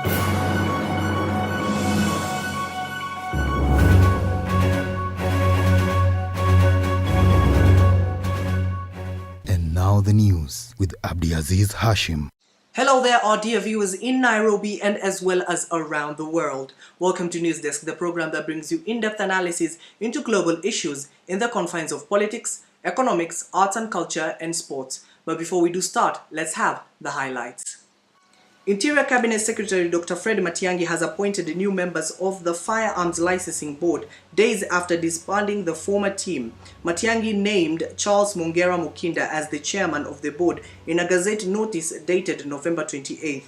And now the news with Abdiaziz Hashim. Hello there, our dear viewers in Nairobi and as well as around the world. Welcome to News Desk, the program that brings you in-depth analysis into global issues in the confines of politics, economics, arts and culture, and sports. But before we do start, let's have the highlights. Interior Cabinet Secretary Dr. Fred Matiang'i has appointed new members of the Firearms Licensing Board days after disbanding the former team. Matiang'i named Charles Mongera Mukinda as the chairman of the board in a Gazette notice dated November 28th.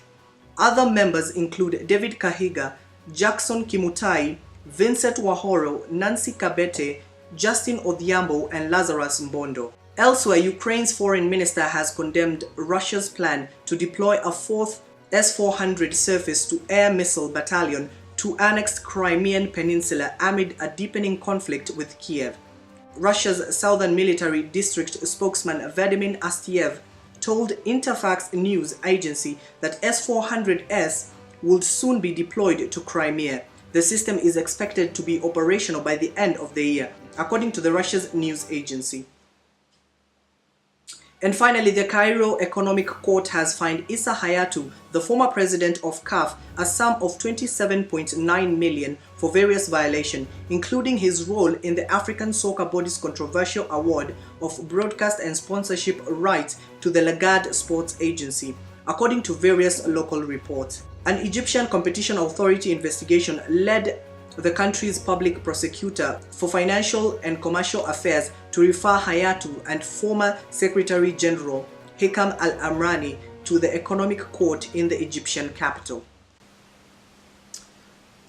Other members include David Kahiga, Jackson Kimutai, Vincent Wahoro, Nancy Kabete, Justin Odhiambo, and Lazarus Mbondo. Elsewhere, Ukraine's foreign minister has condemned Russia's plan to deploy a fourth S-400 surface-to-air missile battalion to annexed Crimean Peninsula amid a deepening conflict with Kiev. Russia's Southern Military District spokesman Vadim Astyev told Interfax news agency that S-400S would soon be deployed to Crimea. The system is expected to be operational by the end of the year, according to the Russia's news agency. And finally, the Cairo Economic Court has fined Issa Hayatou, the former president of CAF, a sum of 27.9 million for various violations, including his role in the African Soccer Body's controversial award of broadcast and sponsorship rights to the Lagarde Sports Agency, according to various local reports. An Egyptian Competition Authority investigation led the country's public prosecutor for financial and commercial affairs to refer Hayatou and former Secretary General Hikam Al-Amrani to the Economic Court in the Egyptian capital.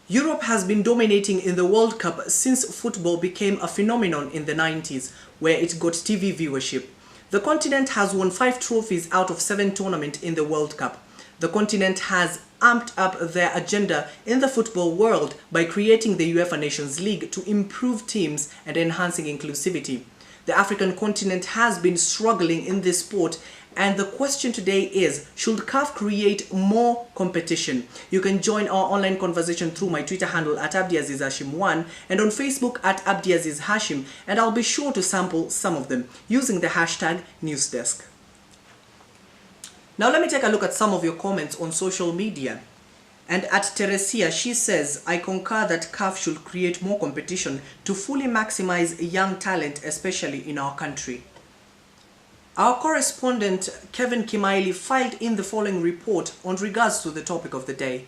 Europe has been dominating in the World Cup since football became a phenomenon in the 90s, where it got TV viewership. The continent has won 5 trophies out of 7 tournaments in the World Cup. The continent has amped up their agenda in the football world by creating the UEFA Nations League to improve teams and enhancing inclusivity. The African continent has been struggling in this sport, and the question today is, should CAF create more competition? You can join our online conversation through my Twitter handle at AbdiazizHashim1 and on Facebook at AbdiazizHashim, and I'll be sure to sample some of them using the hashtag NewsDesk. Now let me take a look at some of your comments on social media. And at Teresia, she says, I concur that CAF should create more competition to fully maximize young talent, especially in our country. Our correspondent Kevin Kimaili filed in the following report on regards to the topic of the day.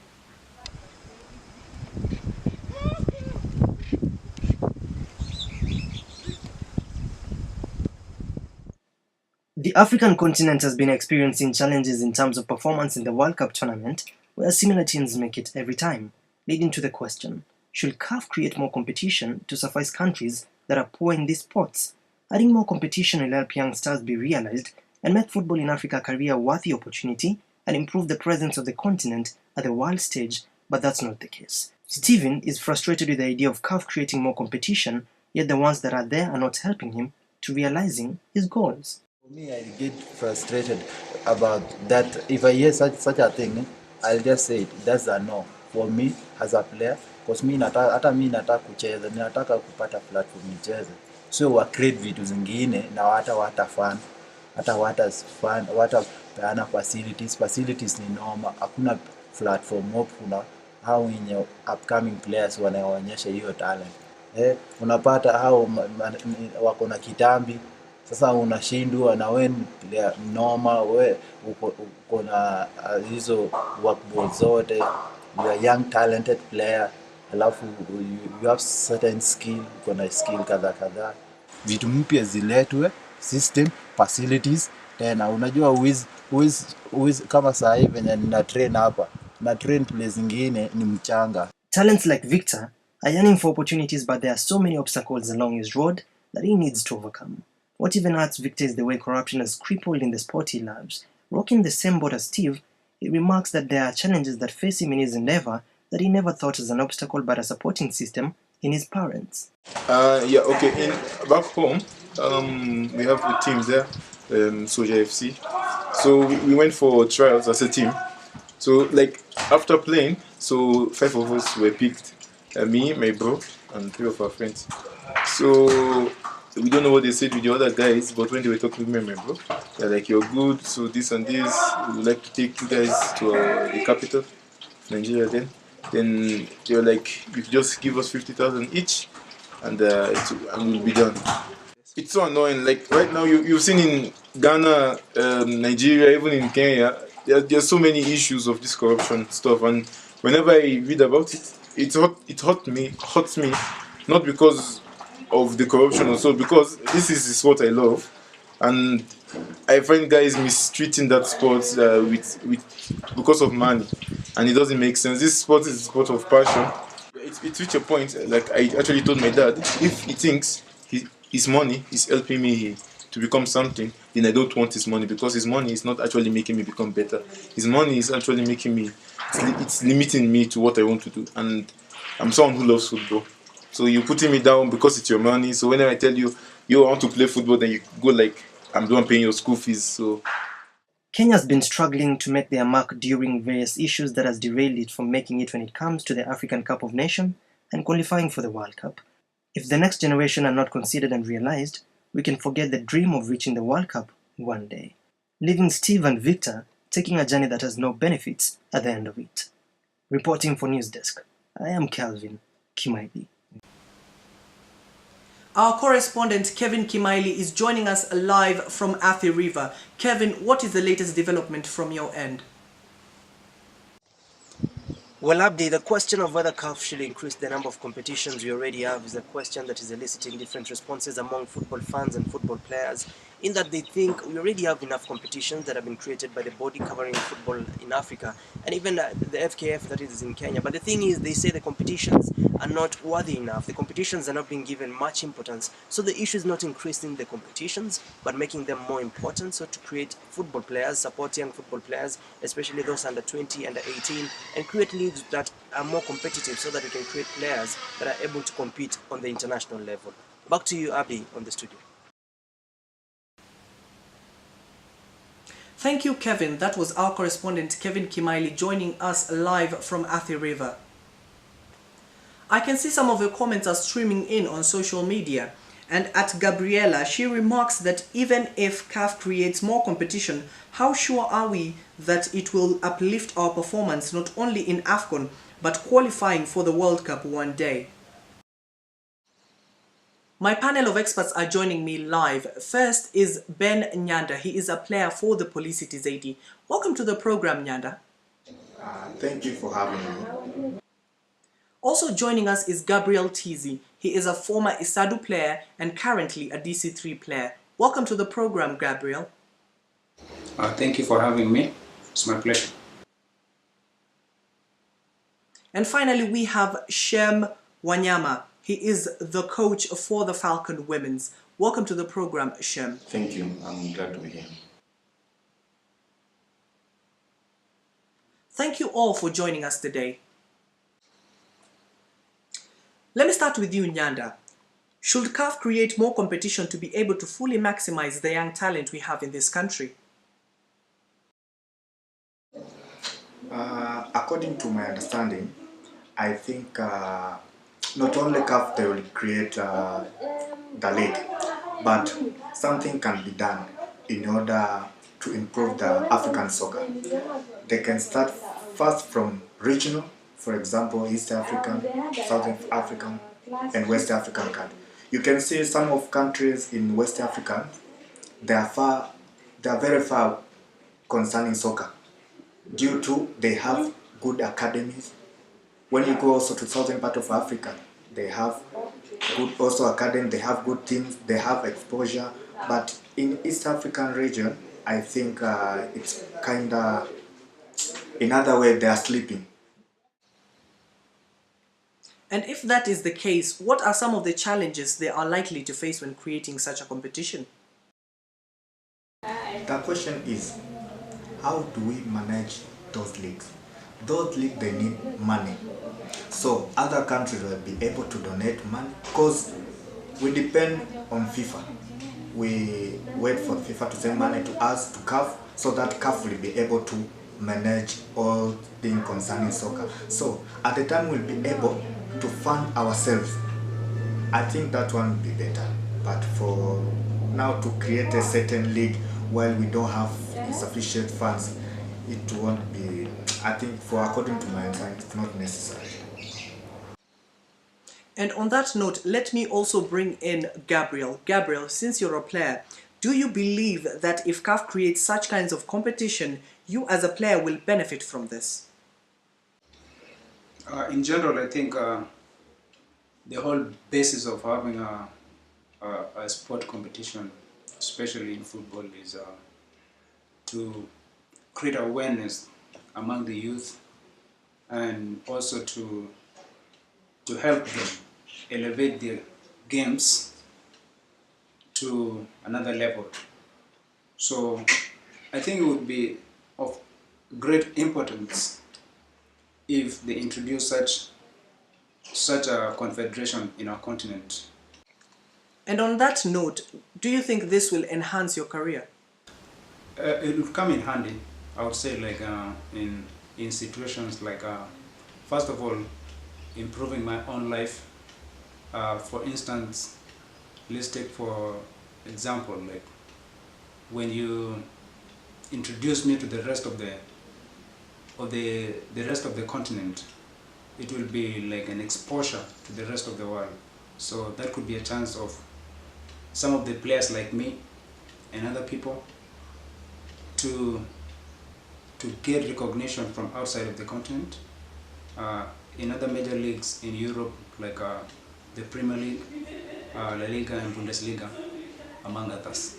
The African continent has been experiencing challenges in terms of performance in the World Cup tournament, where similar teams make it every time, leading to the question, should CAF create more competition to suffice countries that are poor in these sports? Adding more competition will help young stars be realized and make football in Africa a career-worthy opportunity and improve the presence of the continent at the world stage, but that's not the case. Stephen is frustrated with the idea of CAF creating more competition, yet the ones that are there are not helping him to realizing his goals. For me, I get frustrated about that. If I hear such a thing, I'll just say it. That's a no for me as a player, because hata mi nataka kucheza, ninataka kupata platform nicheze. So wa create vitu zingine na watafan, watapeana facilities ni normal. Hakuna platform hope, kuna hao wenye upcoming players wanaonyesha hiyo talent. Unapata hao wako na kitambi. Sasa unashindwa na wewe normal, wewe uko na hizo workball zote, you are young talented player, alafu you have certain skill, uko na skill kadha. Vitu mpya ziletwe, system, facilities, tena unajua uiz kama saa hivi venye nina train hapa, na train place zingine ni mchanga. Talents like Victor are yearning for opportunities, but there are so many obstacles along his road that he needs to overcome. What even hurts Victor is the way corruption has crippled in the sport he loves. Rocking the same boat as Steve, he remarks that there are challenges that face him in his endeavor that he never thought as an obstacle but a supporting system in his parents. Back home, we have teams there, Soja FC. So we went for trials as a team. So like after playing, so 5 of us were picked, me, my bro, and 3 of our friends. So we don't know what they said with the other guys, but when they were talking to me and my bro, they're like, "You're good, so this and this. We would like to take you guys to the capital, Nigeria." Then they were like, "You just give us 50,000 each, and we'll be done." It's so annoying. Like right now, you've seen in Ghana, Nigeria, even in Kenya, there's so many issues of this corruption stuff, and whenever I read about it, it hurts me, not because of the corruption also, because this is what I love, and I find guys mistreating that sport with because of money, and it doesn't make sense. This sport is a sport of passion. It reached a point, like I actually told my dad, if he thinks his money is helping me to become something, then I don't want his money, because his money is not actually making me become better. His money is actually making me, it's limiting me to what I want to do, and I'm someone who loves football. So you're putting me down because it's your money. So whenever I tell you want to play football, then you go like, I'm the one paying your school fees. So Kenya's been struggling to make their mark during various issues that has derailed it from making it when it comes to the African Cup of Nations and qualifying for the World Cup. If the next generation are not considered and realized, we can forget the dream of reaching the World Cup one day, leaving Steve and Victor taking a journey that has no benefits at the end of it. Reporting for News Desk, I am Calvin Kimaili. Our correspondent Kevin Kimaili is joining us live from Athi River. Kevin, what is the latest development from your end? Well, Abdi, the question of whether CAF should increase the number of competitions we already have is a question that is eliciting different responses among football fans and football players, in that they think we already have enough competitions that have been created by the body covering football in Africa, and even the FKF that is in Kenya. But the thing is, they say the competitions are not worthy enough. The competitions are not being given much importance. So the issue is not increasing the competitions, but making them more important. So to create football players, support young football players, especially those under 20, under 18, and create leagues that are more competitive so that we can create players that are able to compete on the international level. Back to you, Abby, on the studio. Thank you, Kevin. That was our correspondent Kevin Kimaili joining us live from Athi River. I can see some of your comments are streaming in on social media, and at Gabriela, she remarks that even if CAF creates more competition, how sure are we that it will uplift our performance not only in AFCON but qualifying for the World Cup one day? My panel of experts are joining me live. First is Ben Nyanda. He is a player for the Policity Zaidi. Welcome to the program, Nyanda. Thank you for having me. Also joining us is Gabriel Tizi. He is a former Isadu player and currently a DC3 player. Welcome to the program, Gabriel. Thank you for having me. It's my pleasure. And finally, we have Shem Wanyama. He is the coach for the Falcon Women's. Welcome to the program, Shem. Thank you. I'm glad to be here. Thank you all for joining us today. Let me start with you, Nyanda. Should CAF create more competition to be able to fully maximize the young talent we have in this country? According to my understanding, I think not only CAF they will create the league, but something can be done in order to improve the African soccer. They can start first from regional, for example, East African, Southern African, and West African countries. You can see some of countries in West Africa, they are very far concerning soccer, due to they have good academies. When you go also to southern part of Africa, they have good also academy, they have good teams, they have exposure. But in East African region, I think it's kind of, in other way, they are sleeping. And if that is the case, what are some of the challenges they are likely to face when creating such a competition? The question is, how do we manage those leagues? Those leagues, they need money. So other countries will be able to donate money, because we depend on FIFA. We wait for FIFA to send money to us, to CAF, so that CAF will be able to manage all things concerning soccer. So at the time we'll be able to fund ourselves. I think that one would be better. But for now to create a certain league while we don't have sufficient funds, it won't be, I think according to my mind, it's not necessary. And on that note, let me also bring in Gabriel. Gabriel, since you're a player, do you believe that if CAF creates such kinds of competition, you as a player will benefit from this? In general, I think the whole basis of having a sport competition, especially in football, is to create awareness among the youth, and also to help them elevate their games to another level. So I think it would be of great importance if they introduce such a confederation in our continent. And on that note, do you think this will enhance your career? It would come in handy, I would say, like in situations like, first of all, improving my own life. For instance, let's take for example, like when you introduce me to the rest of the continent, it will be like an exposure to the rest of the world. So that could be a chance of some of the players like me and other people to get recognition from outside of the continent, in other major leagues in Europe, like the Premier League, La Liga and Bundesliga, among others.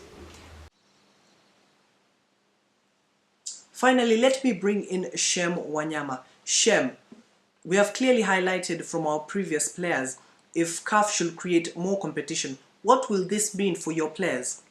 Finally, let me bring in Shem Wanyama. Shem, we have clearly highlighted from our previous players, if CAF should create more competition, what will this mean for your players?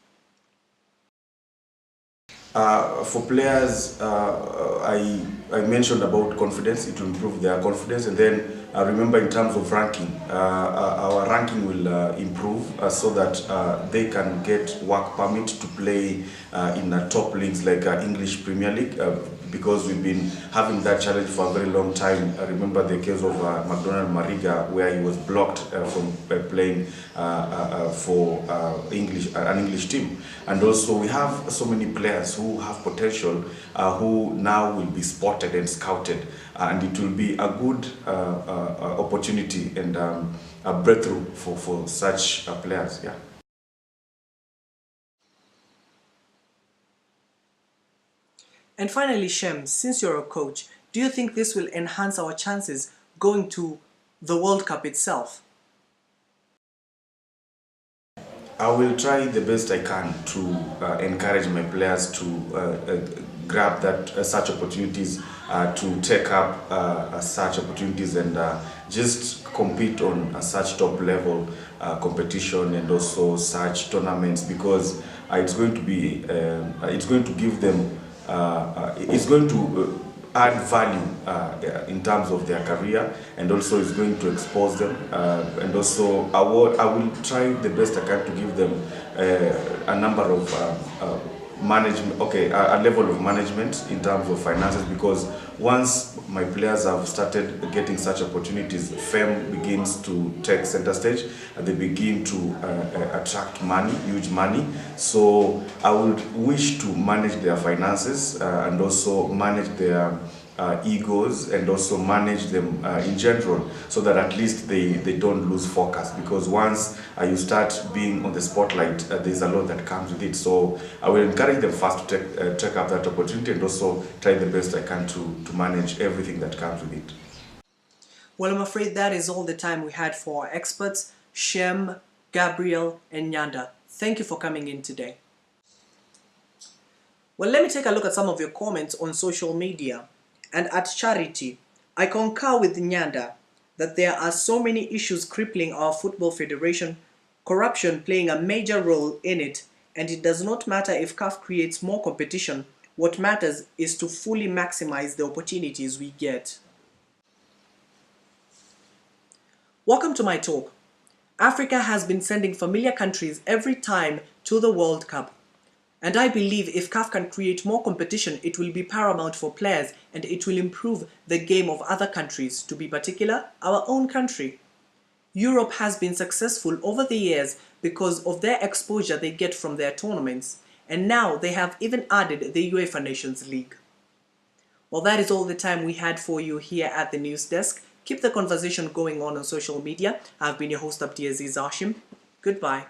For players, I mentioned about confidence. It will improve their confidence, and then remember in terms of ranking, our ranking will improve so that they can get work permit to play in top leagues like English Premier League, because we've been having that challenge for a very long time. I remember the case of McDonald Mariga, where he was blocked from playing for an English team. And also we have so many players who have potential, who now will be spotted and scouted, and it will be a good opportunity and a breakthrough for such players. Yeah. And finally, Shem, since you're a coach, do you think this will enhance our chances going to the World Cup itself? I will try the best I can to encourage my players to grab such opportunities, to take up such opportunities, and just compete on such top level competition and also such tournaments, because it's going to be it's going to give them it's going to add value in terms of their career, and also it's going to expose them, and also I will try the best I can to give them a number of management, a level of management in terms of finances, because once my players have started getting such opportunities, fame begins to take center stage, and they begin to attract money, huge money. So I would wish to manage their finances and also manage their egos, and also manage them in general, so that at least they don't lose focus, because once you start being on the spotlight, there's a lot that comes with it. So I will encourage them first to take up that opportunity, and also try the best I can to manage everything that comes with it. Well, I'm afraid that is all the time we had for our experts, Shem, Gabriel and Nyanda. Thank you for coming in today. Well, let me take a look at some of your comments on social media. And at Charity, I concur with Nyanda that there are so many issues crippling our football federation, corruption playing a major role in it, and it does not matter if CAF creates more competition. What matters is to fully maximize the opportunities we get. Welcome to my talk. Africa has been sending familiar countries every time to the World Cup. And I believe if CAF can create more competition, it will be paramount for players and it will improve the game of other countries, to be particular, our own country. Europe has been successful over the years because of their exposure they get from their tournaments, and now they have even added the UEFA Nations League. Well, that is all the time we had for you here at the news desk. Keep the conversation going on social media. I've been your host, Abdiaziz Hashim. Goodbye.